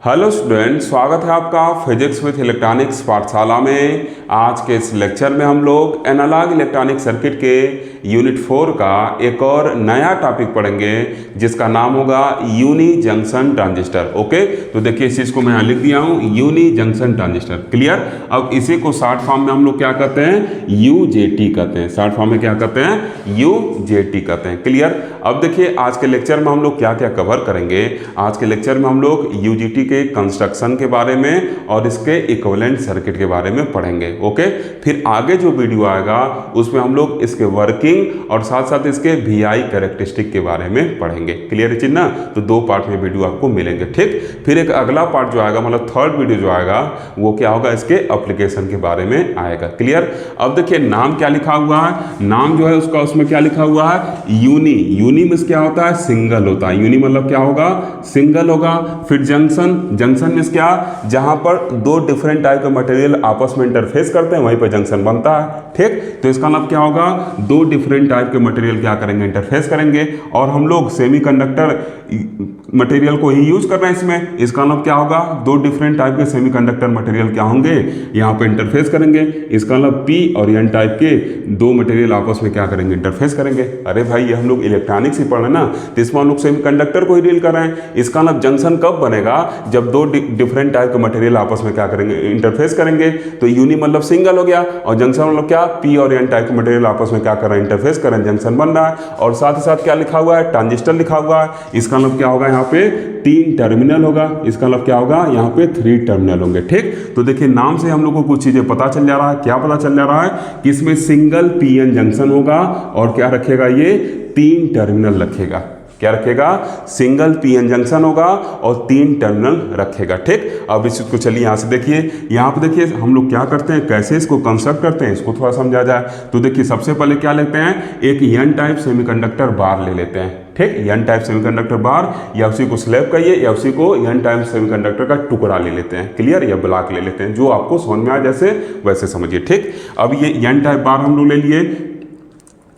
Hello student, स्वागत है आपका फिजिक्स विथ इलेक्ट्रॉनिक्स पाठशाला में। आज के इस लेक्चर में हम लोग एनालॉग इलेक्ट्रॉनिक सर्किट के यूनिट 4 का एक और नया टॉपिक पढ़ेंगे जिसका नाम होगा यूनी जंक्शन ट्रांजिस्टर। ओके, तो देखिए इस चीज़ को मैं यहाँ लिख दिया हूँ, यूनी जंक्शन ट्रांजिस्टर। क्लियर। अब इसी को शॉर्ट फॉर्म में हम लोग क्या कहते हैं, यूजेटी कहते हैं। शॉर्ट फॉर्म में क्या कहते हैं, यूजेटी कहते हैं। क्लियर। अब देखिए आज के लेक्चर में हम लोग क्या क्या कवर करेंगे। आज के लेक्चर में हम लोग यूजेटी के कंस्ट्रक्शन के बारे में और इसके इक्विवेलेंट सर्किट के बारे में पढ़ेंगे। ओके, फिर आगे जो वीडियो आएगा उसमें हम लोग इसके वर्किंग और साथ साथ इसके वीआई कैरेक्टरिस्टिक के बारे में पढ़ेंगे। क्लियर है चीज ना। तो दो पार्ट में वीडियो आपको मिलेंगे। ठीक, फिर एक अगला पार्ट जो आएगा, मतलब थर्ड वीडियो जो आएगा वो क्या होगा, इसके एप्लीकेशन के बारे में आएगा। क्लियर। अब देखिए नाम क्या लिखा हुआ है, नाम जो है उसका उसमें क्या लिखा हुआ है, यूनी। यूनी में क्या होता है, सिंगल होता है। यूनी मतलब क्या होगा, सिंगल होगा। फिर जंक्शन, जंक्शन में क्या, जहां पर दो डिफरेंट टाइप के मटेरियल आपस में इंटरफेस करते हैं वहीं पर जंक्शन बनता है। ठीक, तो इसका मतलब क्या होगा, दो डिफरेंट टाइप के मटेरियल क्या करेंगे, इंटरफेस करेंगे। और हम लोग सेमीकंडक्टर मटेरियल को ही यूज कर रहे हैं इसमें। इसका मतलब क्या होगा, दो डिफरेंट टाइप के सेमीकंडक्टर मटेरियल क्या होंगे, यहाँ पे इंटरफेस करेंगे। इसका मतलब पी और एन टाइप के दो मटेरियल आपस में क्या करेंगे, इंटरफेस करेंगे। अरे भाई ये हम लोग इलेक्ट्रॉनिक्स ही पढ़ रहे हैं ना, तो इसमें हम लोग सेमीकंडक्टर को ही डील कर रहे हैं। इसका मतलब जंक्शन कब बनेगा, जब दो डिफरेंट टाइप के मटेरियल आपस में क्या करेंगे, इंटरफेस करेंगे। तो यूनी मतलब सिंगल हो गया, और जंक्शन मतलब क्या, पी और एन टाइप के मटेरियल आपस में क्या कर रहे हैं, इंटरफेस कर रहे हैं, जंक्शन बन रहा है। और साथ ही साथ क्या लिखा हुआ है, ट्रांजिस्टर लिखा हुआ है। इसका मतलब क्या होगा, यहाँ पे 3 टर्मिनल होगा। इसका मतलब क्या होगा, यहाँ पे 3 टर्मिनल होंगे। ठीक, तो देखिए नाम से हम लोग को कुछ चीजें पता चल जा रहा है। क्या पता चल जा रहा है कि इसमें सिंगल पी एन जंक्शन होगा और क्या रखेगा, ये 3 टर्मिनल रखेगा। क्या रखेगा, सिंगल पीएन जंक्शन होगा और 3 टर्मिनल रखेगा। ठीक, अब इसको चलिए यहाँ से देखिए, यहाँ पे देखिए हम लोग क्या करते हैं, कैसे इसको कंस्ट्रक्ट करते हैं, इसको थोड़ा समझा जाए। तो देखिए सबसे पहले क्या लेते हैं, एक एन टाइप सेमीकंडक्टर बार ले लेते हैं। ठीक, एन टाइप सेमीकंडक्टर बार, या उसी को स्लैब कहिए या उसी को एन टाइप सेमीकंडक्टर का टुकड़ा ले लेते हैं। क्लियर, या ब्लॉक ले लेते हैं, जो आपको समझ में आए जैसे वैसे समझिए। ठीक, अब ये एन टाइप बार हम लोग ले लिए।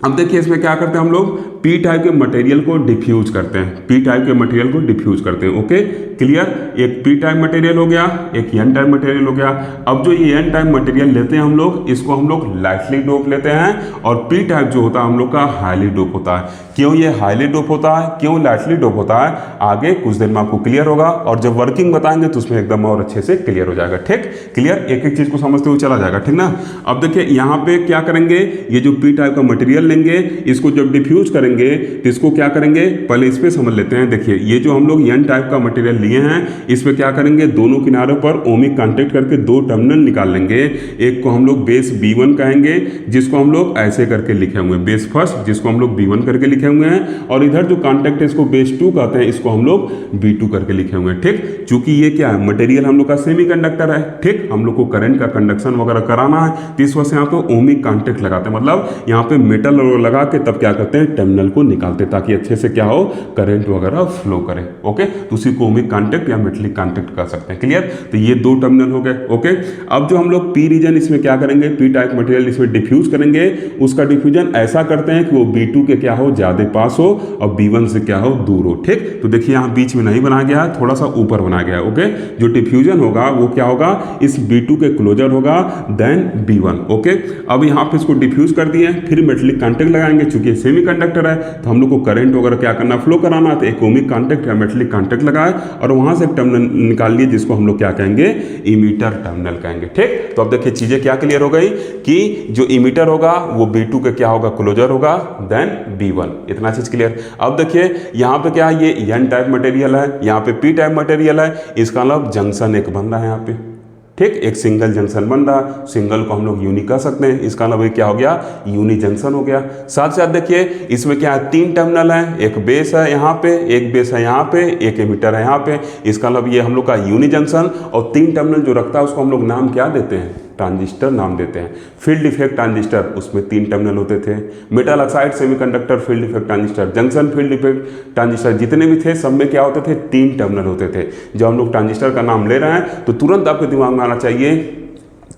अब देखिए इसमें क्या करते हैं हम लोग, पी टाइप के मटेरियल को डिफ्यूज करते हैं। पी टाइप के मटेरियल को डिफ्यूज करते हैं। Okay, clear. एक पी टाइप मटेरियल हो गया, एक एन टाइप मटेरियल हो गया। अब जो ये एन टाइप मटेरियल लेते हैं हम लोग, इसको हम लोग लाइटली डोप लेते हैं, और पी टाइप जो होता है हम लोग का हाईली डोप होता है। क्यों ये हाईली डोप होता है, क्यों लाइटली डोप होता है, आगे कुछ देर में आपको क्लियर होगा, और जब वर्किंग बताएंगे तो उसमें एकदम और अच्छे से क्लियर हो जाएगा। ठीक, क्लियर, एक एक चीज को समझते हुए चला जाएगा। ठीक ना। अब देखिए यहाँ पे क्या करेंगे, ये जो पी टाइप का मटेरियल लेंगे, इसको जब डिफ्यूज करेंगे तो इसको क्या करेंगे, पहले इस पे समझ लेते हैं। देखिए ये जो हम लोग एन टाइप का मटेरियल लिए हैं, इसमें क्या करेंगे, दोनों किनारों पर ओमिक कांटेक्ट करके 2 टर्मिनल निकाल लेंगे। एक को हम लोग बेस B1 कहेंगे, जिसको हम लोग ऐसे करके लिखे हुए हैं, बेस फर्स्ट, जिसको हम लोग B1 करके लिखे हुए हैं। और इधर जो कांटेक्ट है इसको बेस 2 कहते हैं, इसको हम लोग B2 करके लिखे हुए हैं। ठीक, चूंकि ये क्या है, मटेरियल हम लोग का सेमीकंडक्टर है। ठीक, हम लोग को करंट का कंडक्शन वगैरह कराना है, तो इस वजह से यहाँ पे ओमिक कांटेक्ट लगाते हैं, मतलब यहाँ पे मेटल लगा के तब क्या करते हैं, टर्मिनल को निकालते हैं, ताकि अच्छे से क्या हो, करंट वगैरह फ्लो करे। ओके, तो उसी को ओमिक कांटेक्ट या मेटलिक कांटेक्ट कर सकते हैं। क्लियर, तो ये 2 टर्मिनल हो गए। ओके, अब जो हम लोग पी रीजन इसमें क्या करेंगे, पी टाइप मटेरियल इसमें डिफ्यूज करेंगे। उसका डिफ्यूजन ऐसा करते हैं कि वो B2 के क्या हो, ज्यादा पास हो, और B1 से क्या हो, दूर हो। ठीक, तो देखिए यहाँ बीच में नहीं बनाया गया है, थोड़ा सा ऊपर बनाया गया है। ओके, जो डिफ्यूजन होगा वो क्या होगा, इस B2 के क्लोजर होगा, देन B1। ओके, अब यहाँ पे इसको डिफ्यूज कर दिए, फिर मेटलिक कांटेक्ट लगाएंगे। चूंकि सेमीकंडक्टर है तो हम लोग को करंट वगैरह क्या करना, फ्लो कराना, तो एक ओमिक कांटेक्ट या मेटलिक कांटेक्ट लगाए और वहां से एक टर्मिनल निकाल लिए, जिसको हम लोग क्या कहेंगे, इमीटर टर्मिनल कहेंगे। ठीक, तो अब देखिए चीजें क्या क्लियर हो गई कि जो इमीटर होगा वो B2 के क्या होगा, क्लोजर होगा, देन B1। इतना चीज क्लियर। अब देखिए यहाँ पे क्या है, ये एन टाइप मटेरियल है, यहाँ पे पी टाइप मटेरियल है। इसका मतलब जंक्शन एक बन रहा है यहाँ पे। ठीक, एक सिंगल जंक्शन बन रहा है, सिंगल को हम लोग यूनी कह सकते हैं। इसका मतलब क्या हो गया, यूनी जंक्शन हो गया। साथ साथ देखिए इसमें क्या है, 3 टर्मिनल है, एक बेस है यहाँ पे, एक बेस है यहाँ पे, एक एमिटर है यहाँ पे। इसका मतलब ये हम लोग का यूनी जंक्शन, और 3 टर्मिनल जो रखता है उसको हम लोग नाम क्या देते हैं, ट्रांजिस्टर नाम देते हैं। फील्ड इफेक्ट ट्रांजिस्टर, उसमें 3 टर्मिनल होते थे। Metal oxide semiconductor field effect transistor, junction field effect transistor, जितने भी थे सब में क्या होते थे, 3 टर्मिनल होते थे। जब हम लोग ट्रांजिस्टर का नाम ले रहे हैं तो तुरंत आपके दिमाग में आना चाहिए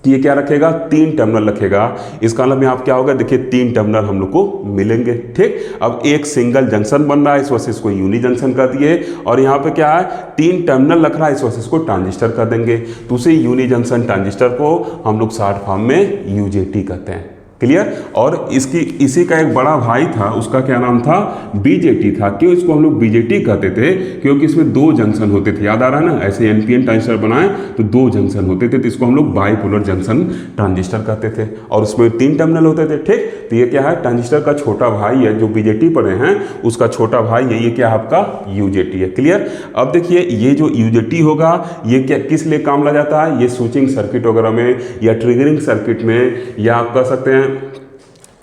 कि ये क्या रखेगा, 3 टर्मिनल रखेगा। इसका मतलब यहाँ क्या होगा, देखिए 3 टर्मिनल हम लोग को मिलेंगे। ठीक, अब एक सिंगल जंक्शन बन रहा है, इस वजह से इसको यूनि जंक्शन कर दिए, और यहाँ पे क्या है 3 टर्मिनल रख रहा है, इस वजह से इसको ट्रांजिस्टर कर देंगे। तो उसी यूनि जंक्शन ट्रांजिस्टर को हम लोग शॉर्ट फॉर्म में यूजेटी कहते हैं। क्लियर। और इसी का एक बड़ा भाई था, उसका क्या नाम था, बीजेटी था। क्यों इसको हम लोग बीजेटी कहते थे, क्योंकि इसमें 2 जंक्शन होते थे, याद आ रहा है ना, ऐसे एनपीएन ट्रांजिस्टर बनाए तो 2 जंक्शन होते थे, तो इसको हम लोग बाइपोलर जंक्शन ट्रांजिस्टर कहते थे, और उसमें 3 टर्मिनल होते थे। ठीक, तो ये क्या है, ट्रांजिस्टर का छोटा भाई है, जो बीजेटी पढ़े हैं उसका छोटा भाई है, ये क्या है आपका यूजेटी है। क्लियर। अब देखिए ये जो यूजेटी होगा ये क्या किस लिए काम ला जाता है, ये स्विचिंग सर्किट वगैरह में या ट्रिगरिंग सर्किट में, या आप कह सकते हैं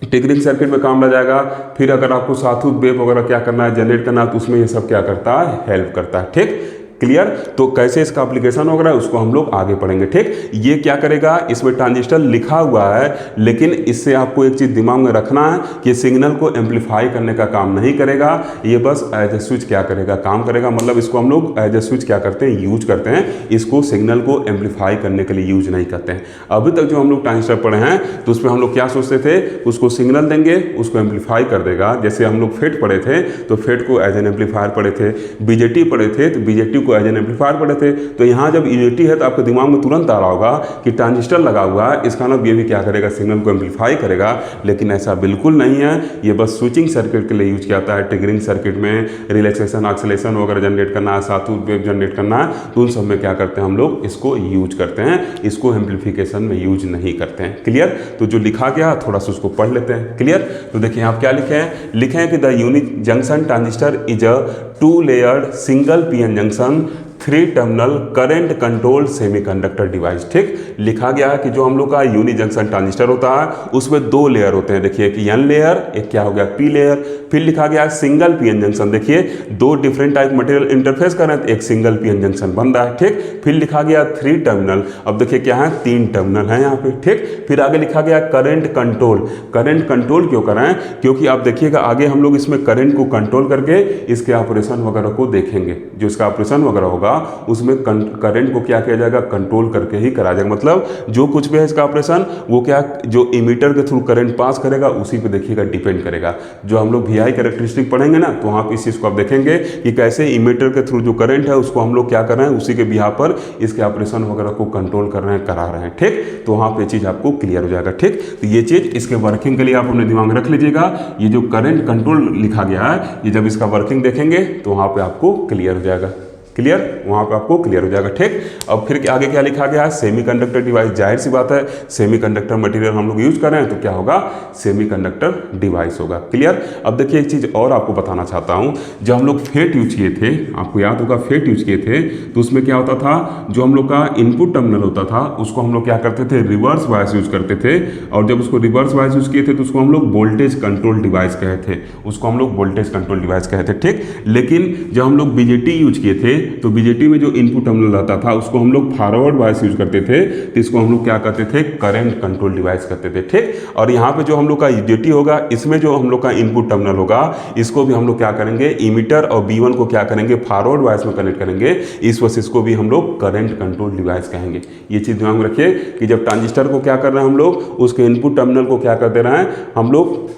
ट्रिगरिंग सर्किट में काम ला जाएगा। फिर अगर आपको साथूत वेव वगैरह क्या करना है, जनरेट करना है, तो उसमें ये सब क्या करता है, हेल्प करता है। ठीक, क्लियर। तो कैसे इसका एप्लीकेशन वगैरह उसको हम लोग आगे पढ़ेंगे। ठीक, ये क्या करेगा, इसमें ट्रांजिस्टर लिखा हुआ है, लेकिन इससे आपको एक चीज़ दिमाग में रखना है कि सिग्नल को एम्पलीफाई करने का काम नहीं करेगा, ये बस एज ए स्विच क्या करेगा, काम करेगा। मतलब इसको हम लोग एज ए स्विच क्या करते हैं, यूज करते हैं, इसको सिग्नल को एम्पलीफाई करने के लिए यूज नहीं करते हैं। अभी तक जो हम लोग ट्रांजिस्टर पढ़े हैं तो उसमें हम लोग क्या सोचते थे, उसको सिग्नल देंगे, उसको एम्पलीफाई कर देगा। जैसे हम लोग फेट पढ़े थे तो फेट को एज एन एम्पलीफायर पढ़े थे, बीजेटी पढ़े थे तो बीजेटी को एज एन एम्पलीफायर पढ़े थे। तो यहाँ जब यूजेटी है तो आपके दिमाग में तुरंत आ रहा होगा कि ट्रांजिस्टर लगा हुआ है, इसका मतलब ये भी क्या करेगा, सिग्नल को एम्पलीफाई करेगा, लेकिन ऐसा बिल्कुल नहीं है। ये बस स्विचिंग सर्किट के लिए यूज किया जाता है। ट्रिगरिंग सर्किट में रिलैक्सेशन, एक्सेलेरेशन वगैरह जनरेट करना है, साथूत वेव जनरेट करना है, तो उन सब में क्या करते हैं हम लोग, इसको यूज करते हैं, इसको एम्पलीफिकेशन में यूज नहीं करते हैं। क्लियर। तो जो लिखा गया थोड़ा सा उसको पढ़ लेते हैं। क्लियर। तो देखिए आप क्या लिखे हैं, लिखे हैं कि the unit junction transistor is a 2 layered single PN junction 3 terminal current control semiconductor device. ठीक, लिखा गया है कि जो हम लोग का यूनि जंक्शन ट्रांजिस्टर होता है उसमें 2 लेयर होते हैं। देखिए एक एन लेयर, एक क्या हो गया पी लेयर। फिर लिखा गया सिंगल पीएन जंक्शन, देखिए 2 डिफरेंट टाइप मटेरियल इंटरफेस कर रहे हैं तो एक सिंगल पीएन जंक्शन बन रहा है। ठीक, फिर लिखा गया 3 टर्मिनल, अब देखिए क्या है 3 टर्मिनल है यहाँ पे। ठीक, फिर आगे लिखा गया करंट कंट्रोल। करंट कंट्रोल क्यों कर रहे हैं, क्योंकि आप देखिएगा आगे हम लोग इसमें करंट को कंट्रोल करके इसके ऑपरेशन वगैरह को देखेंगे। जो इसका ऑपरेशन वगैरह होगा उसमें करंट को क्या किया जाएगा, कंट्रोल करके ही करा जाएगा। मतलब जो कुछ भी है इसका ऑपरेशन वो क्या, जो इमीटर के थ्रू करंट पास करेगा उसी पे देखिएगा डिपेंड करेगा। जो हम लोग वीआई कैरेक्टरिस्टिक पढ़ेंगे ना तो वहाँ पे इस चीज़ को आप देखेंगे कि कैसे इमीटर के थ्रू जो करंट है उसको हम लोग क्या कर रहे हैं, उसी के बिहार पर इसके ऑपरेशन वगैरह को कंट्रोल कर रहे हैं, करा रहे हैं। ठीक, तो वहाँ पे चीज़ आपको क्लियर हो जाएगा। ठीक, तो ये चीज़ इसके वर्किंग के लिए आप अपने दिमाग में रख लीजिएगा। ये जो करंट कंट्रोल लिखा गया है ये जब इसका वर्किंग देखेंगे तो वहाँ पे आपको क्लियर हो जाएगा। क्लियर, वहाँ पे आपको क्लियर हो जाएगा। ठीक, अब फिर आगे क्या लिखा गया है, सेमीकंडक्टर डिवाइस। जाहिर सी बात है सेमीकंडक्टर मटेरियल हम लोग यूज कर रहे हैं तो क्या होगा, सेमीकंडक्टर डिवाइस होगा। क्लियर। अब देखिए एक चीज़ और आपको बताना चाहता हूँ, जब हम लोग फेट यूज किए थे, आपको याद होगा फेट यूज किए थे तो उसमें क्या होता था, जो हम लोग का इनपुट टर्मिनल होता था उसको हम लोग क्या करते थे, रिवर्स बायस यूज करते थे। और जब उसको रिवर्स बायस यूज किए थे तो उसको हम लोग वोल्टेज कंट्रोल डिवाइस कहे थे, उसको हम लोग वोल्टेज कंट्रोल डिवाइस कहे थे। ठीक, लेकिन जब हम लोग बीजेटी यूज किए थे तो बीजेटी में जो इनपुट टर्मिनल रहता था उसको हम लोग फॉरवर्ड बायस यूज करते थे, तो इसको हम लोग क्या करते थे, करंट कंट्रोल डिवाइस करते थे। ठीक, और यहाँ पे जो हम लोग का यूजेटी होगा इसमें जो हम लोग का इनपुट टर्मिनल होगा इसको भी हम लोग क्या करेंगे, इमीटर और B1 को क्या करेंगे, फॉरवर्ड बायस में कनेक्ट करेंगे, इस वजह से इसको भी हम लोग करंट कंट्रोल डिवाइस कहेंगे। ये चीज़ दिमाग में रखिए कि जब ट्रांजिस्टर को क्या कर रहे हैं हम लोग, उसके इनपुट टर्मिनल को क्या कर दे रहे हैं हम लोग,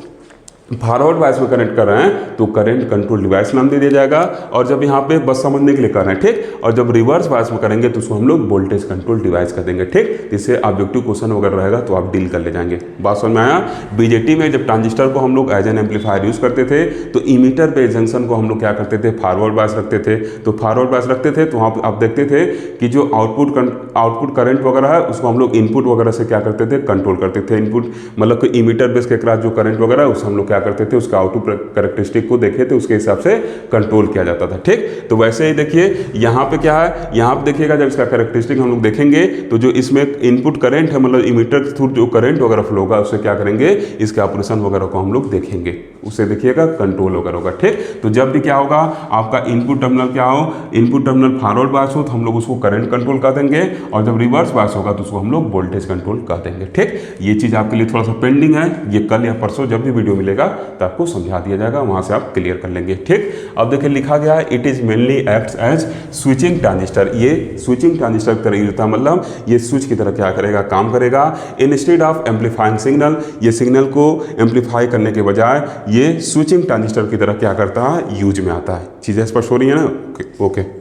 फॉरवर्ड बायस में कनेक्ट कर रहे हैं तो करंट कंट्रोल डिवाइस नाम दे दिया जाएगा। और जब यहाँ पे बस समझने के लिए कर रहे हैं, ठीक, और जब रिवर्स बायस में करेंगे तो उसको हम लोग वोल्टेज कंट्रोल डिवाइस कर देंगे। ठीक, इससे ऑब्जेक्टिव क्वेश्चन वगैरह रहेगा तो आप डील कर ले जाएंगे। बात समझ में आया। बीजेटी में जब ट्रांजिस्टर को हम लोग एज एन एम्पलीफायर यूज करते थे तो इमीटर पे जंक्शन को हम लोग क्या करते थे, फॉरवर्ड बायस रखते थे। तो फॉरवर्ड बायस रखते थे तो वहाँ पर आप देखते थे कि जो आउटपुट करंट वगैरह है उसको हम लोग इनपुट वगैरह से क्या करते थे, कंट्रोल करते थे। इनपुट मतलब कि इमीटर बेस के क्रॉस जो करंट वगैरह है उसको हम लोग क्या करते थे, उसका आउटपुट कैरेक्टरिस्टिक को देखे थे उसके हिसाब से कंट्रोल किया जाता था। ठीक, तो वैसे ही देखिए यहाँ पे क्या है, यहाँ पे देखिएगा जब इसका कैरेक्टरिस्टिक हम लोग देखेंगे तो जो इसमें इनपुट करंट है मतलब इमीटर के थ्रू जो करंट वगैरह फ्लो होगा उससे क्या करेंगे, इसके ऑपरेशन वगैरह को हम लोग देखेंगे, उससे देखिएगा कंट्रोल वगैरह होगा। ठीक, तो जब भी क्या होगा आपका इनपुट टर्मिनल क्या हो, इनपुट टर्मिनल फॉरवर्ड बायस हो तो हम लोग उसको करंट कंट्रोल कर देंगे, और जब रिवर्स बायस होगा तो उसको हम लोग वोल्टेज कंट्रोल कर देंगे। ठीक, ये चीज़ आपके लिए थोड़ा सा पेंडिंग है, ये कल या परसों जब भी वीडियो मिलेगा जाएगा तो आपको समझा दिया जाएगा, वहाँ से आप क्लियर कर लेंगे। ठीक, अब देखिए लिखा गया है it is mainly acts as switching transistor. ये स्विचिंग ट्रांजिस्टर की तरह यूज होता है, मतलब ये स्विच की तरह क्या करेगा, काम करेगा। इंस्टेड ऑफ एम्पलीफाइंग सिग्नल, ये सिग्नल को एम्पलीफाई करने के बजाय ये स्विचिंग ट्रांजिस्टर की तरह क्या करता है, यूज में आता है। चीज़ें स्पष्ट हो रही है ना? ओके।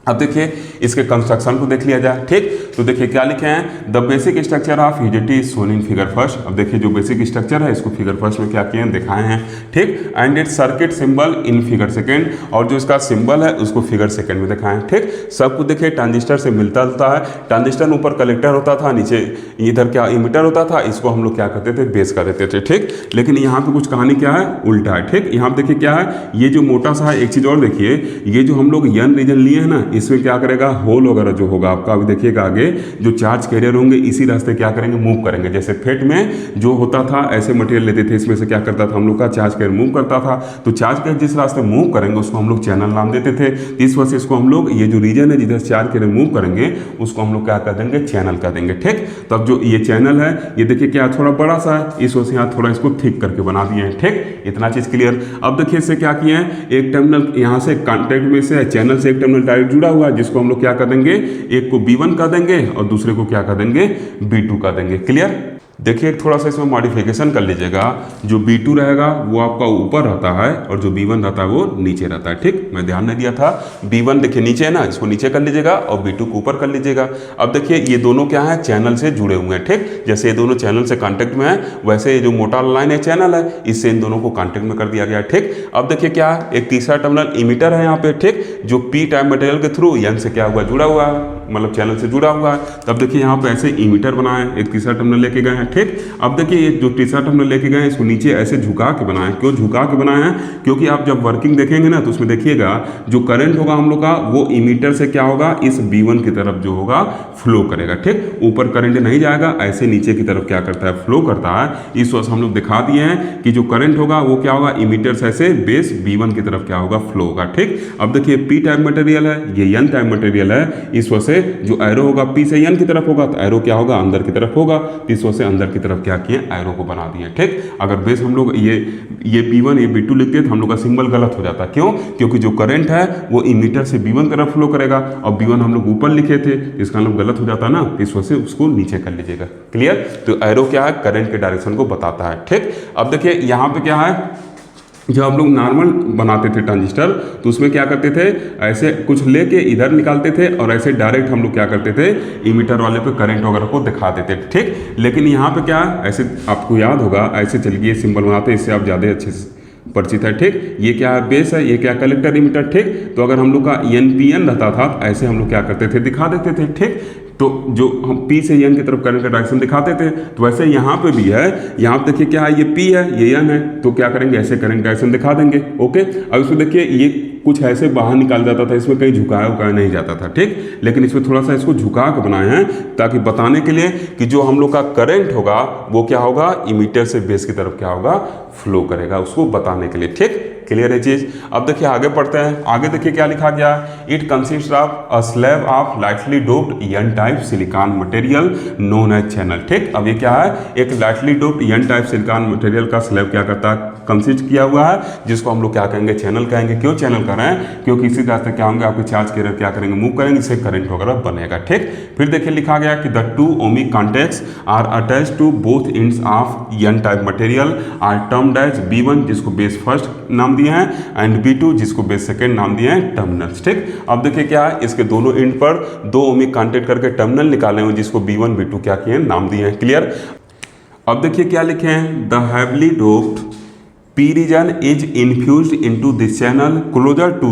अब देखिए इसके कंस्ट्रक्शन को देख लिया जाए। ठीक, तो देखिए क्या लिखे हैं, the basic structure of UJT is shown in figure first. अब देखिए जो बेसिक स्ट्रक्चर है इसको फिगर फर्स्ट में क्या किए हैं, दिखाए हैं। ठीक, and it circuit symbol in figure second, और जो इसका सिंबल है उसको फिगर सेकेंड में दिखाएं। ठीक, सब कुछ देखिए ट्रांजिस्टर से मिलता जुलता है। ट्रांजिस्टर ऊपर कलेक्टर होता था, नीचे इधर क्या इमीटर होता था, इसको हम लोग क्या करते थे, बेस कर देते थे। ठीक, लेकिन यहाँ पे कुछ कहानी क्या है, उल्टा है। ठीक, यहाँ पे देखिए क्या है, ये जो मोटा सा है, एक चीज़ और देखिए, ये जो हम लोग यन रीजन लिए हैं ना, इसमें क्या करेगा, होल वगैरह जो होगा आपका, अभी देखिएगा आगे जो चार्ज कैरियर होंगे इसी रास्ते क्या करेंगे, मूव करेंगे। जैसे फेट में जो होता था ऐसे मटेरियल लेते थे, इसमें से क्या करता था हम लोग का चार्ज कैरियर मूव करता था, तो चार्ज कैरियर जिस रास्ते मूव करेंगे उसको हम लोग चैनल नाम देते थे। इस वजह से इसको हम लोग, ये जो रीजन है जिधर चार्ज कैरियर मूव करेंगे उसको हम लोग क्या कर देंगे, चैनल कर देंगे। ठीक, तो अब जो ये चैनल है ये देखिए क्या थोड़ा बड़ा सा है, इस वजह से यहाँ थोड़ा इसको थिक करके बना दिए हैं। ठीक, इतना चीज क्लियर। अब देखिए इससे क्या किए हैं, एक टर्मिनल यहाँ से कॉन्टैक्ट में से चैनल से एक टर्मिनल डायरेक्ट जुड़ा हुआ है, जिसको हम लोग क्या कर देंगे, एक को B1 कर देंगे और दूसरे को क्या कर देंगे, B2 कर देंगे। क्लियर। देखिए थोड़ा सा इसमें मॉडिफिकेशन कर लीजिएगा, जो B2 रहेगा वो आपका ऊपर रहता है और जो B1 रहता है वो नीचे रहता है। ठीक, मैं ध्यान नहीं दिया था, B1 देखिए नीचे है ना, इसको नीचे कर लीजिएगा और B2 को ऊपर कर लीजिएगा। अब देखिए ये दोनों क्या है, चैनल से जुड़े हुए हैं। ठीक, जैसे ये दोनों चैनल से कांटेक्ट में है, वैसे ये जो मोटा लाइन है चैनल है, इससे इन दोनों को कांटेक्ट में कर दिया गया। ठीक, अब देखिए क्या है, एक तीसरा टर्मिनल इमीटर है यहाँ पे। ठीक, जो P टाइप मटेरियल के थ्रू N से क्या हुआ, जुड़ा हुआ है, मतलब चैनल से जुड़ा हुआ है। तब देखिए यहाँ पे ऐसे इमीटर बनाए, एक तीसरा टर्मिनल लेके गए हैं। ठीक, अब देखिए ये जो तीसरा टर्मिनल लेके गए हैं इसको नीचे ऐसे झुका के बनाए। क्यों झुका के बनाए हैं, क्योंकि आप जब वर्किंग देखेंगे ना तो उसमें देखिएगा जो करंट होगा हम लोग का वो इमीटर से क्या होगा, इस B1 की तरफ जो होगा फ्लो करेगा। ठीक, ऊपर करंट नहीं जाएगा, ऐसे नीचे की तरफ क्या करता है, फ्लो करता है। इस वजह से हम लोग दिखा दिए हैं कि जो करंट होगा वो क्या होगा, इमीटर से ऐसे बेस B1 की तरफ क्या होगा, फ्लो होगा। ठीक, अब देखिए P टाइप मटेरियल है, ये N टाइप मटेरियल है, इस वजह से जो एरो होगा P से N की तरफ होगा तो एरो क्या होगा, अंदर की तरफ होगा। इस वजह से अंदर की तरफ क्या किए, एरो को बना दिए। ठीक, अगर बेस हम लोग ये B1 ये B2 लिखते तो हम लोग का सिंबल गलत हो जाता। क्यों, क्योंकि जो करंट है वो इमीटर से B1 तरफ फ्लो करेगा और B1 हम लोग ऊपर लिखे थे, इसका मतलब गलत हो जाता ना, इस वजह से उसको नीचे कर लीजिएगा। क्लियर। तो एरो क्या है, करंट के डायरेक्शन को बताता है। ठीक, अब देखिए यहाँ पे क्या है, जब हम लोग नॉर्मल बनाते थे ट्रांजिस्टर तो उसमें क्या करते थे, ऐसे कुछ लेके इधर निकालते थे और ऐसे डायरेक्ट हम लोग क्या करते थे, इमीटर वाले पे करंट वगैरह को दिखा देते थे। ठीक, लेकिन यहाँ पे क्या ऐसे आपको याद होगा, ऐसे चलिए सिंबल बनाते हैं, इससे आप ज़्यादा अच्छे से परिचित है। ठीक, ये क्या है, बेस है, ये क्या कलेक्टर इमीटर। ठीक, तो अगर हम लोग का NPN रहता था तो ऐसे हम लोग क्या करते थे, दिखा देते थे। ठीक, तो जो हम P से N की तरफ करंट का डायरेक्शन दिखाते थे, तो वैसे यहाँ पे भी है, यहाँ पे देखिए क्या है, ये P है, ये N है, तो क्या करेंगे, ऐसे करंट डायरेक्शन दिखा देंगे। ओके, अब इसमें देखिए ये कुछ ऐसे बाहर निकाल जाता था, इसमें कहीं झुकाया उकाया नहीं जाता था। ठीक, लेकिन इसमें थोड़ा सा इसको झुका के बनाए हैं ताकि बताने के लिए कि जो हम लोग का करंट होगा वो क्या होगा, इमीटर से बेस की तरफ क्या होगा, फ्लो करेगा, उसको बताने के लिए। ठीक, क्लियर है चीज। अब देखिए आगे पढ़ते हैं, आगे देखिए क्या लिखा गया, it consist of a slab of lightly doped N type silicon material known as channel. ठीक, अब ये क्या है, एक lightly doped N type silicon material का स्लैब क्या करता है, कंसिस्ट किया हुआ है, जिसको हम लोग क्या कहेंगे, चैनल कहेंगे। क्यों चैनल कर रहे हैं, क्योंकि इसी रास्ते क्या होंगे, आपके चार्ज कैरियर क्या करेंगे, मूव करेंगे, इससे करंट वगैरह बनेगा। ठीक, फिर देखिए लिखा गया कि the two ohmic contacts are attached to both ends of N type material are termed as B1 जिसको बेस फर्स्ट नाम दिए हैं, एंड B2 जिसको बेस सेकेंड नाम दिए हैं, टर्मिनल्स। ठीक, अब देखिए क्या है, इसके दोनों एंड पर दो ओमिक कॉन्टैक्ट करके टर्मिनल निकाले हुए जिसको B1 B2 क्या किए हैं, नाम दिए हैं। क्लियर। अब देखिए क्या लिखे हैं, the heavily doped P region is infused into this channel closer to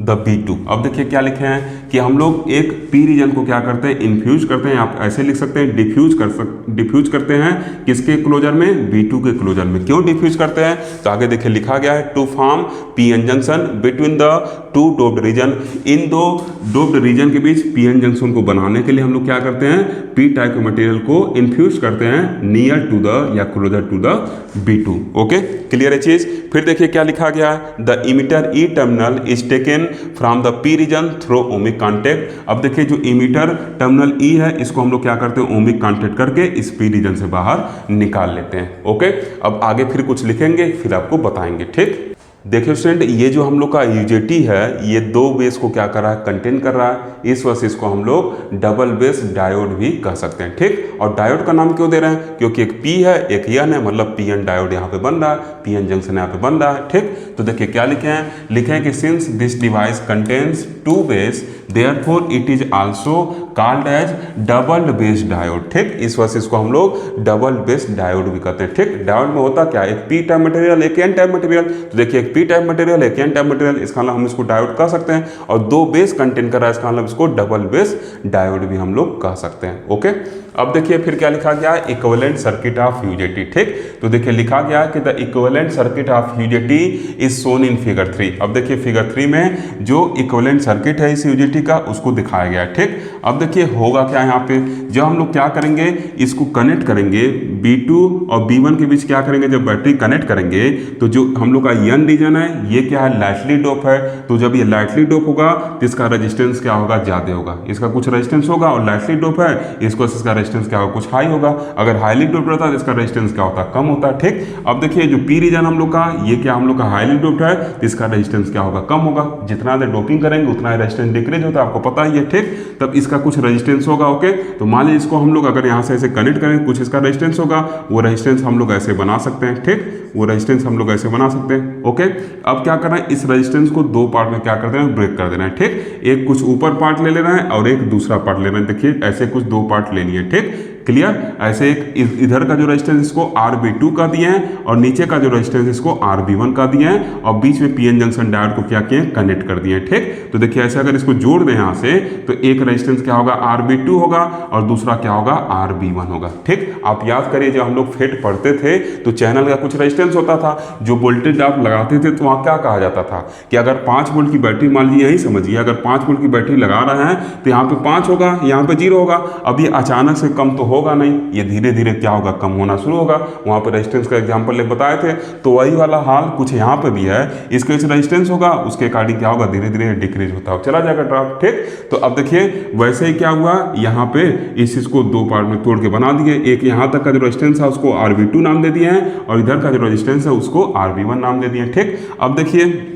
the B2। अब देखिए क्या लिखे हैं कि हम लोग एक P region को क्या करते हैं, इन्फ्यूज करते हैं, आप ऐसे लिख सकते हैं, डिफ्यूज करते हैं किसके क्लोजर में, B2 के क्लोजर में। क्यों डिफ्यूज करते हैं, तो आगे देखिए लिखा गया है, two form PN junction between the two doped region. इन दो डोप्ड रीजन के बीच PN जंक्शन को बनाने के लिए हम लोग क्या करते हैं, P टाइप के मटेरियल को इन्फ्यूज करते हैं नियर टू द या closer to the B2। Okay, clear है चीज। फिर देखिए क्या लिखा गया है, the emitter E terminal is taken from the P region through ohmic contact. अब देखिए जो इमीटर टर्मिनल ई है इसको हम लोग क्या करते हैं, ओमिक कांटेक्ट करके इस पी रीजन से बाहर निकाल लेते हैं। ओके, अब आगे फिर कुछ लिखेंगे फिर आपको बताएंगे। ठीक, देखिए स्टूडेंट, ये जो हम लोग का यूजेटी है ये दो बेस को क्या कर रहा है, कंटेन कर रहा है। इस वजह से इसको हम लोग डबल बेस डायोड भी कह सकते हैं। ठीक, और डायोड का नाम क्यों दे रहे हैं, क्योंकि एक पी है एक एन है, मतलब पी एन डायोड यहाँ पे बन रहा है, पी एन जंक्शन यहाँ पे बन रहा है। ठीक, तो देखिए क्या लिखे हैं, लिखे हैं कि since this device contains two base therefore it is also called as double base diode. ठीक, इस वजह से इसको हम लोग डबल बेस डायोड भी कहते हैं। ठीक, डायोड में होता क्या है, एक पी टाइप मटेरियल एक एन टाइप मटेरियल। तो देखिए एक पी टाइप मटेरियल एक एन टाइप मटेरियल, इसका मतलब हम इसको डायोड कह सकते हैं। और दो बेस कंटेन कर रहा है इसका मतलब इसको डबल बेस डायोड भी हम लोग कह सकते हैं। ओके, अब देखिए फिर क्या लिखा गया है, इक्विवेलेंट सर्किट ऑफ यूजेटी। ठीक, तो देखिए लिखा गया है कि the equivalent circuit of UJT is shown in figure 3। अब देखिए फिगर 3 में जो इक्विवेलेंट सर्किट है इस यूजेटी का उसको दिखाया गया है। ठीक, अब देखिए होगा क्या यहाँ पे, जब हम लोग क्या करेंगे इसको कनेक्ट करेंगे B2 और B1 के बीच क्या करेंगे, जब बैटरी कनेक्ट करेंगे तो जो हम लोग का यन रीजन है ये क्या है, लाइटली डोप है। तो जब ये लाइटली डोप होगा तो इसका रेजिस्टेंस क्या होगा, ज्यादा होगा। इसका कुछ रेजिस्टेंस होगा और लाइटली डोप है इसको इसका रेजिस्टेंस क्या होगा, कुछ हाई होगा। अगर हाईली डोप रहता है तो इसका रेजिस्टेंस क्या होता है, कम होता है। ठीक, अब देखिए जो पी रीजन हम लोग का ये क्या हम लोग का हाईली डोप्ड है तो इसका रेजिस्टेंस क्या होगा, कम होगा। जितना देर डोपिंग करेंगे उतना ही रेजिस्टेंस डिक्रीज होता है, आपको पता ही है। ठीक, तब इसका कुछ रेजिस्टेंस होगा। ओके, तो मान लीजिए इसको हम लोग अगर यहाँ से ऐसे कनेक्ट करें कुछ इसका रेजिस्टेंस होगा, वो रेजिस्टेंस हम लोग ऐसे बना सकते हैं। ठीक, वो रेजिस्टेंस हम लोग ऐसे बना सकते हैं। ओके, अब क्या करना है, इस रेजिस्टेंस को दो पार्ट में क्या कर देना है, ब्रेक कर देना है। ठीक, एक कुछ ऊपर पार्ट ले लेना है और एक दूसरा पार्ट लेना है। देखिए ऐसे कुछ दो पार्ट लेनी है। ठीक, क्लियर, ऐसे एक इधर का जो रेजिस्टेंस इसको RB2 का दिए हैं और नीचे का जो रेजिस्टेंस इसको RB1 का दिए हैं और बीच में पीएन जंक्शन डायोड को क्या किए हैं, कनेक्ट कर दिए हैं। ठीक, तो देखिए ऐसे अगर इसको जोड़ दें यहाँ से तो एक रेजिस्टेंस क्या होगा, RB2 होगा और दूसरा क्या होगा, RB1 होगा। ठीक, आप याद करिए जब हम लोग फेट पढ़ते थे तो चैनल का कुछ रेजिस्टेंस होता था, जो वोल्टेज आप लगाते थे तो वहाँ क्या कहा जाता था कि अगर 5 वोल्ट की बैटरी, मान लीजिए यही समझिए अगर 5 वोल्ट की बैटरी लगा रहे हैं तो यहाँ पे 5 होगा, यहाँ पे 0 होगा। अब ये अचानक से कम तो होगा नहीं, ये धीरे धीरे क्या होगा, कम होना शुरू होगा। वहाँ पर रेजिस्टेंस का एग्जांपल बताए थे, तो वही वाला हाल कुछ यहाँ पे भी है। इसके रेजिस्टेंस होगा उसके अकॉर्डिंग क्या होगा, धीरे धीरे डिक्रीज होता हो चला जाएगा ड्रॉप। ठीक, तो अब देखिए वैसे ही क्या हुआ, यहाँ पे इस चीज को दो पार्ट में तोड़ के बना दिए। एक यहाँ तक का जो रेजिस्टेंस है उसको RB2 नाम दे दिए हैं और इधर का जो रेजिस्टेंस है उसको RB1 नाम दे दिए। ठीक, अब देखिए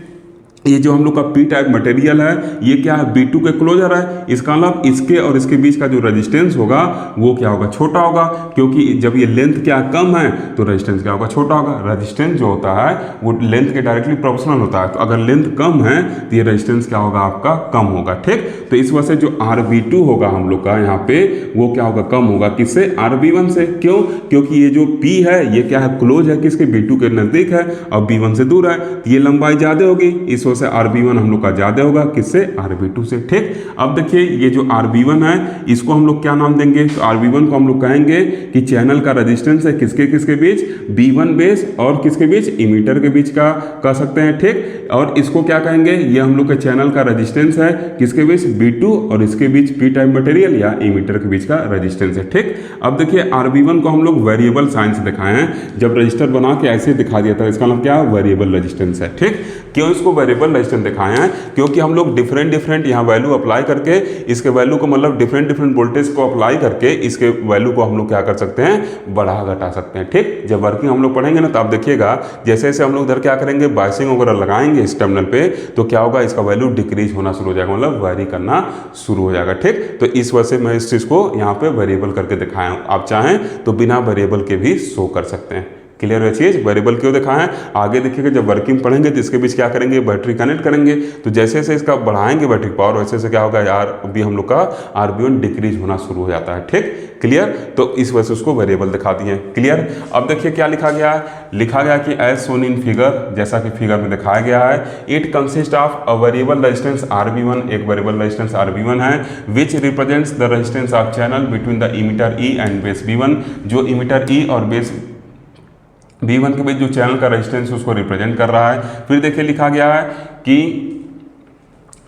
ये जो हम लोग का पी टाइप मटेरियल है ये क्या है, B2 के क्लोजर है। इसका मतलब इसके और इसके बीच का जो रेजिस्टेंस होगा वो क्या होगा, छोटा होगा, क्योंकि जब ये लेंथ क्या कम है तो रेजिस्टेंस क्या होगा, छोटा होगा। रेजिस्टेंस जो होता है वो लेंथ के डायरेक्टली प्रोपोर्शनल होता है, तो अगर लेंथ कम है तो ये रेजिस्टेंस क्या होगा, आपका कम होगा। ठीक, तो इस वजह से जो RB2 होगा हम लोग का यहाँ पे वो क्या होगा, कम होगा। किससे, RB1 से। क्यों, क्योंकि ये जो P है ये क्या है, क्लोज है किसके, B2 के नजदीक है और B1 से दूर है, तो ये लंबाई ज्यादा होगी, इस वजह से RB1 हम लोग का ज्यादा होगा किससे, RB2 से। ठीक, अब देखिए ये जो RB1 है इसको हम लोग क्या नाम देंगे, तो RB1 को हम लोग कहेंगे कि चैनल का रेजिस्टेंस है किसके किसके बीच, B1 बेस और किसके बीच, इमीटर के बीच का कह सकते हैं। ठीक, और इसको क्या कहेंगे, ये हम लोग के चैनल का रेजिस्टेंस है किसके बीच, B2 और इसके बीच पी टाइप मटेरियल या इमीटर के बीच का रेजिस्टेंस है। ठीक, अब देखिए RB1 को हम लोग वेरिएबल साइन से दिखाए हैं, जब रजिस्टर बना के ऐसे दिखा दिया था, इसका मतलब क्या, वेरिएबल रेजिस्टेंस है। ठीक, क्यों इसको वेरिएबल रेजिस्टेंस दिखाए हैं, क्योंकि हम लोग डिफरेंट यहाँ वैल्यू अप्लाई करके इसके वैल्यू को, मतलब डिफरेंट वोल्टेज को अप्लाई करके इसके वैल्यू को हम लोग क्या कर सकते हैं, बढ़ा घटा सकते हैं। ठीक, जब वर्किंग हम लोग पढ़ेंगे ना तो आप देखिएगा जैसे जैसे हम लोग इधर क्या करेंगे, बाइसिंग वगैरह लगाएंगे इस टर्मिनल पे तो क्या होगा, इसका वैल्यू डिक्रीज होना शुरू हो जाएगा, मतलब वेरी करना शुरू हो जाएगा। ठीक, तो इस वजह से मैं इस चीज को यहाँ पे वेरिएबल करके दिखाया हूँ। आप चाहें तो बिना वेरिएबल के भी शो कर सकते हैं। क्लियर है चीज, वेरिएबल क्यों दिखाएं, आगे देखिएगा जब वर्किंग पढ़ेंगे तो इसके बीच क्या करेंगे, बैटरी कनेक्ट करेंगे, तो जैसे जैसे इसका बढ़ाएंगे बैटरी पावर वैसे वैसे क्या होगा यार, अभी हम लोग का RB1 डिक्रीज होना शुरू हो जाता है। ठीक, क्लियर, तो इस वजह से उसको वेरिएबल दिखा दिए। क्लियर, अब देखिए क्या लिखा गया है, लिखा गया कि एज सोन इन फिगर, जैसा कि फिगर में दिखाया गया है, it consist of a variable resistance RB1, एक वेरिएबल रेजिस्टेंस RB1 है, विच represents the resistance of channel between the emitter E and base B1, जो इमीटर E और बेस B1 के बीच जो चैनल का रेजिस्टेंस है उसको रिप्रेजेंट कर रहा है। फिर देखिए लिखा गया है कि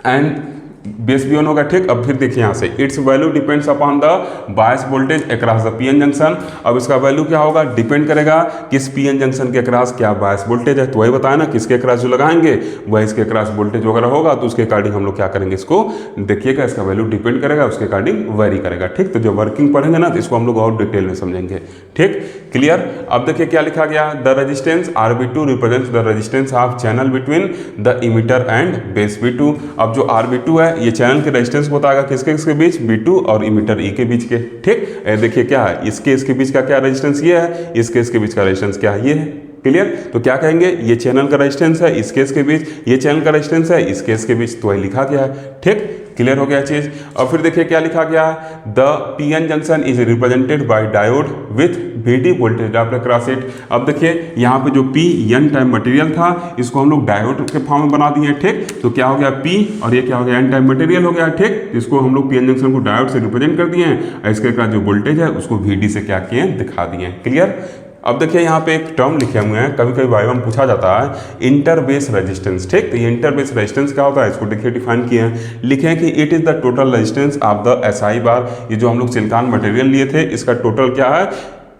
एंड बेस B1 होगा, ठीक। अब फिर देखिए यहाँ से it's value depends upon the bias voltage across the PN junction. अब इसका वैल्यू क्या होगा, डिपेंड करेगा किस पीएन जंक्शन के अक्रॉस क्या बायस वोल्टेज है। तो वही बताया ना, किसके अक्रॉस जो लगाएंगे वह इसके अक्रॉस वोल्टेज वगैरह होगा, तो उसके अकॉर्डिंग हम लोग क्या करेंगे, इसको देखिएगा, इसका वैल्यू डिपेंड करेगा, उसके अकॉर्डिंग वेरी करेगा, ठीक। तो जो वर्किंग पढ़ेंगे ना तो इसको हम लोग और डिटेल में समझेंगे, ठीक, क्लियर। अब देखिए क्या लिखा गया, the resistance RB2 represents the resistance of channel between the emitter and base B2। अब जो RB2 है ये चैनल के रेजिस्टेंस बताएगा किसके किसके बीच, B2 और इमीटर E के बीच के, ठीक। देखिए क्या है, इसके बीच का क्या रेजिस्टेंस ये है, इसके बीच का रेजिस्टेंस क्या है, ये है, क्लियर। तो क्या कहेंगे, ये चैनल का रेजिस्टेंस है इस केस के बीच, ये चैनल का रेजिस्टेंस है इस केस के बीच, तो वही लिखा गया है, ठीक, क्लियर हो गया चीज। और फिर देखिए क्या लिखा गया है, the PN junction is represented by diode with VD voltage drop across it. अब देखिए यहाँ पे जो P N टाइप मटेरियल था इसको हम लोग डायोड के फॉर्म में बना दिए, ठीक। तो क्या हो गया P और ये क्या हो गया N टाइप मटेरियल हो गया, ठीक। इसको हम लोग पीएन जंक्शन को डायोड से रिप्रेजेंट कर दिए हैं, इसके का जो वोल्टेज है उसको VD से क्या किए दिखा दिए, क्लियर। अब देखिए यहाँ पे एक टर्म लिखे हुए हैं, कभी कभी वाइवा में पूछा जाता है, इंटरबेस रेजिस्टेंस, ठीक। तो ये इंटरबेस रेजिस्टेंस क्या होता है, इसको देखिए डिफाइन किए हैं, लिखे हैं कि it is the total resistance of the SI बार। ये जो हम लोग सिलिकॉन मटेरियल लिए थे इसका टोटल क्या है,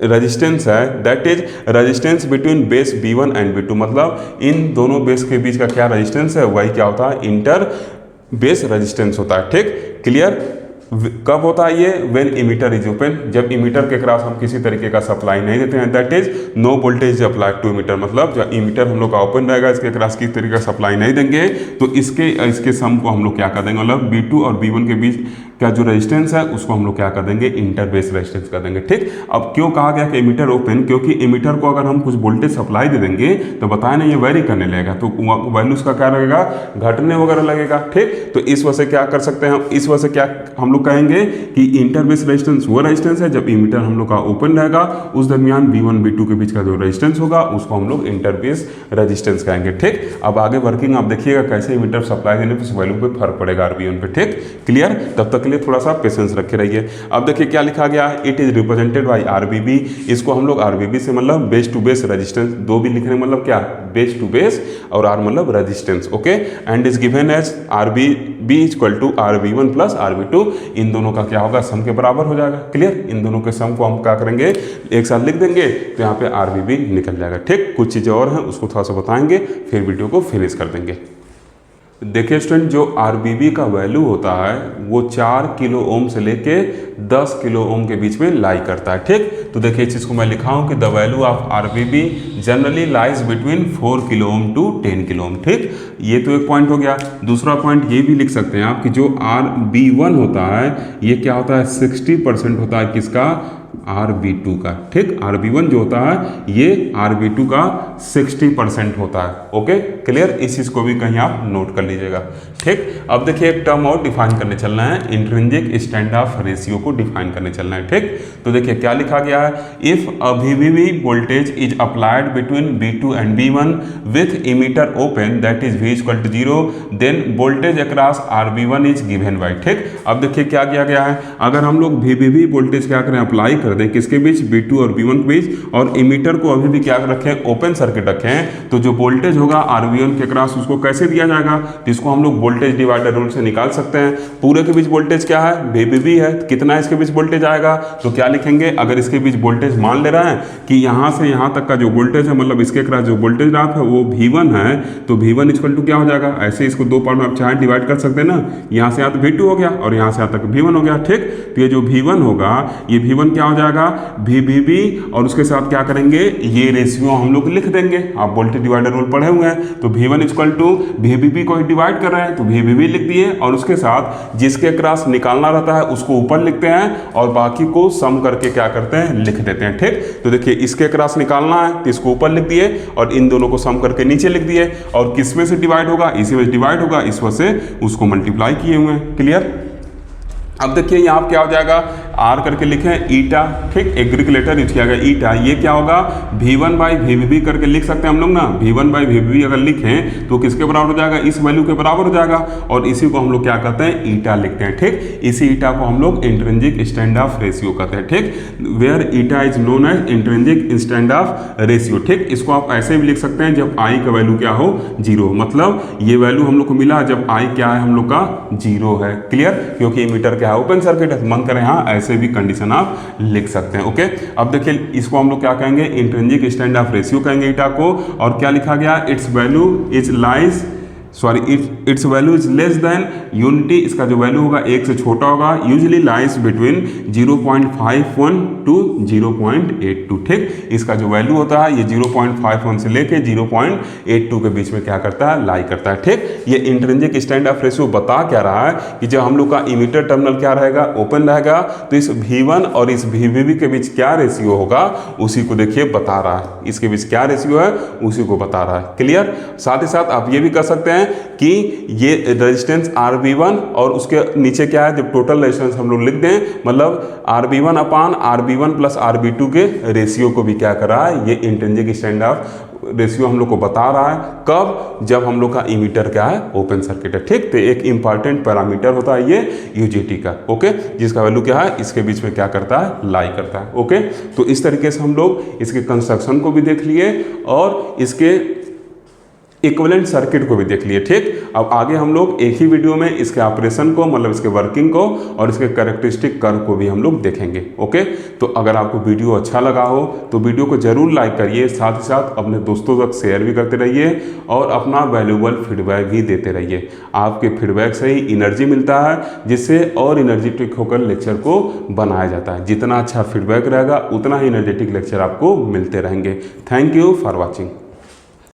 रेजिस्टेंस है, that is resistance between base B1 and B2। मतलब इन दोनों बेस के बीच का क्या रेजिस्टेंस है, वही क्या होता है, इंटर बेस रेजिस्टेंस होता है, ठीक, क्लियर। कब होता है ये, व्हेन इमीटर इज ओपन, जब इमीटर के क्रॉस हम किसी तरीके का सप्लाई नहीं देते हैं, that is no voltage applied to emitter. मतलब जब इमीटर हम लोग का ओपन रहेगा, इसके क्रॉस किसी तरीके का सप्लाई नहीं देंगे, तो इसके सम को हम लोग क्या कर देंगे, मतलब B2 और B1 के बीच का जो रेजिस्टेंस है उसको हम लोग क्या कर देंगे, इंटरबेस रेजिस्टेंस कर देंगे, ठीक। अब क्यों कहा गया कि इमीटर ओपन, क्योंकि इमीटर को अगर हम कुछ वोल्टेज सप्लाई दे देंगे तो बताया ना ये वेरी करने लगेगा, तो वैल्यूज का क्या लगेगा, घटने वगैरह लगेगा, ठीक। तो इस वजह से क्या कर सकते हैं हम, इस वजह से क्या हम लोग कहेंगे कि इंटरबेस रेजिस्टेंस वो रेजिस्टेंस है जब इमीटर हम लोग का ओपन रहेगा, उस दरमियान B1 B2 के बीच का जो रेजिस्टेंस होगा उसको हम लोग इंटरबेस रेजिस्टेंस कहेंगे, ठीक। अब आगे वर्किंग आप देखिएगा कैसे इमीटर सप्लाई देने पर उस वैल्यू पे फर्क पड़ेगा RB1 पे, ठीक, क्लियर। तब तक के लिए थोड़ा सा पेशेंस रखे रहिए। अब देखिए क्या लिखा गया, it is represented by RBB। इसको हम लोग RBB से मतलब बेस टू बेस रेजिस्टेंस, दो भी लिखने मतलब क्या, बेस टू बेस, और R मतलब resistance, okay. And is given as RBB equal to RB1 plus RB2। इन दोनों का क्या होगा, सम के बराबर हो जाएगा, क्लियर। इन दोनों के सम को हम क्या करेंगे, एक साथ लिख देंगे तो यहाँ पे RBB निकल जाएगा, ठीक। कुछ चीज़ें और हैं उसको थोड़ा सा बताएंगे, फिर वीडियो को फिनिश कर देंगे। देखिए स्टूडेंट, जो RBB का वैल्यू होता है वो 4 किलो ओम से लेके 10 किलो ओम के बीच में लाई करता है, ठीक। तो देखिए इस चीज़ को मैं लिखा हूँ कि the value of RBB generally lies between 4 kilo ohm to 10 kilo ohm, ठीक। ये तो एक पॉइंट हो गया। दूसरा पॉइंट ये भी लिख सकते हैं आप कि जो RB1 होता है ये क्या होता है, 60% होता है किसका, RB2 का, ठीक। RB1 जो होता है ये RB2 का 60% होता है, ओके, क्लियर। इस चीज़ को भी कहीं आप नोट कर लीजिएगा, ठीक। अब देखिए एक टर्म और डिफाइन करने चलना है, इंट्रिंसिक स्टैंड ऑफ रेशियो को डिफाइन करने चलना है, ठीक। तो देखिए क्या लिखा गया है, if a VBB voltage is applied between B2 and B1 with emitter open that is V equal to 0 then voltage across RB1 is given by, ठीक। अब देखिए क्या किया गया है, अगर हम लोग VBB वोल्टेज क्या करें, अप्लाई कर दें किसके बीच, B2 और B1 के बीच, और इमीटर को अभी भी क्या रखें, ओपन सर्किट रखें, तो जो वोल्टेज होगा RB1 के क्रॉस उसको कैसे दिया जाएगा, तो इसको हम लोग वोल्टेज डिवाइडर रूल से निकाल सकते हैं। पूरे के बीच वोल्टेज क्या है, VBB है, कितना इसके बीच वोल्टेज आएगा, तो क्या लिखेंगे, अगर इसके बीच वोल्टेज मान ले रहे हैं कि यहाँ से यहाँ तक का जो वोल्टेज है, मतलब इसके क्रॉस जो वोल्टेज ड्रॉप है वो V1 है, तो V1 इक्वल टू क्या हो जाएगा, ऐसे इसको दो पार्ट में आप चाहे डिवाइड कर सकते हैं ना, यहाँ से यहाँ तक V2 हो गया और यहाँ से यहाँ तक V1 हो गया, ठीक। तो ये जो V1 होगा ये V1 क्या हो जाएगा, VBB, और उसके साथ क्या करेंगे, ये रेशियो हम लोग लिख देंगे, आप वोल्टेज डिवाइडर रूल पढ़े हुए हैं, तो V1 इक्वल टू VBB को डिवाइड कर रहे हैं तो VBB लिख दिए, और उसके साथ जिसके क्रॉस निकालना रहता है उसको ऊपर लिखते हैं और बाकी को सम करके क्या करते हैं, लिख देते हैं, ठीक। तो देखिए इसके क्रॉस निकालना है तो इसको ऊपर लिख दिए और इन दोनों को सम करके नीचे लिख दिए, और किस में से डिवाइड होगा, इसी में डिवाइड होगा, इस वजह से उसको मल्टीप्लाई किए हुए हैं, क्लियर। अब देखिए यहाँ क्या हो जाएगा, आर करके लिखें ईटा, ठीक, एग्रीकुलेटर यूज किया गया ईटा, ये क्या होगा V1 बाई VBB करके लिख सकते हैं हम लोग ना। V1 बाई VBB अगर लिखें तो किसके बराबर हो जाएगा, इस वैल्यू के बराबर हो जाएगा, और इसी को हम लोग क्या कहते हैं, ईटा लिखते हैं, ठीक। इसी ईटा को हम लोग इंट्रिंसिक स्टैंड ऑफ रेशियो कहते हैं, ठीक, where eta is known as intrinsic stand off ratio, ठीक। इसको आप ऐसे भी लिख सकते हैं जब आई का वैल्यू क्या हो 0, मतलब ये वैल्यू हम लोग को मिला जब आई क्या है हम लोग का 0 है, क्लियर, क्योंकि मीटर क्या है ओपन सर्किट है, मन करें हाँ ऐसे भी कंडीशन आप लिख सकते हैं, ओके। अब देखिए इसको हम लोग क्या कहेंगे, इंट्रिंसिक स्टैंड ऑफ रेशियो कहेंगे ईटा को, और क्या लिखा गया, it's value is lies it's value is less than unity, इसका जो वैल्यू होगा 1 से छोटा होगा, यूजली लाइज बिटवीन 0.51 टू 0.82, ठीक। इसका जो वैल्यू होता है ये 0.51 से लेके 0.82 के बीच में क्या करता है, लाई करता है, ठीक। ये इंट्रिंसिक स्टैंड ऑफ रेशियो बता क्या रहा है कि जब हम लोग का इमीटर टर्मिनल क्या रहेगा, ओपन रहेगा, तो इस V1 और इस VBB के बीच क्या रेशियो होगा उसी को देखिए बता रहा है, इसके बीच क्या रेशियो है उसी को बता रहा है, क्लियर। साथ ही साथ आप ये भी कर सकते हैं कि ये रेजिस्टेंस RB1 और उसके नीचे क्या है, जब टोटल रेजिस्टेंस हम लोग लिख दें, मतलब RB1 अपान RB1 प्लस RB2 के रेशियो को भी क्या कर रहा है, ये इंट्रिंसिक स्टैंड ऑफ रेशियो हम लोग को बता रहा है, कब, जब हम लोग का इमीटर क्या है ओपन सर्किट है, ठीक। तो एक इंपॉर्टेंट पैरामीटर होता है ये UJT का, ओके, जिसका वैल्यू क्या है इसके बीच में क्या करता है, लाई करता है, ओके। तो इस तरीके से हम लोग इसके कंस्ट्रक्शन को भी देख लिए और इसके इक्विवेलेंट सर्किट को भी देख लिए, ठीक। अब आगे हम लोग एक ही वीडियो में इसके ऑपरेशन को, मतलब इसके वर्किंग को और इसके कैरेक्टरिस्टिक कर्व को भी हम लोग देखेंगे, ओके। तो अगर आपको वीडियो अच्छा लगा हो तो वीडियो को जरूर लाइक करिए, साथ ही साथ अपने दोस्तों तक शेयर भी करते रहिए और अपना वैल्यूएबल फीडबैक भी देते रहिए। आपके फीडबैक से ही एनर्जी मिलता है, जिससे और एनर्जेटिक होकर लेक्चर को बनाया जाता है। जितना अच्छा फीडबैक रहेगा उतना ही एनर्जेटिक लेक्चर आपको मिलते रहेंगे। Thank you for watching.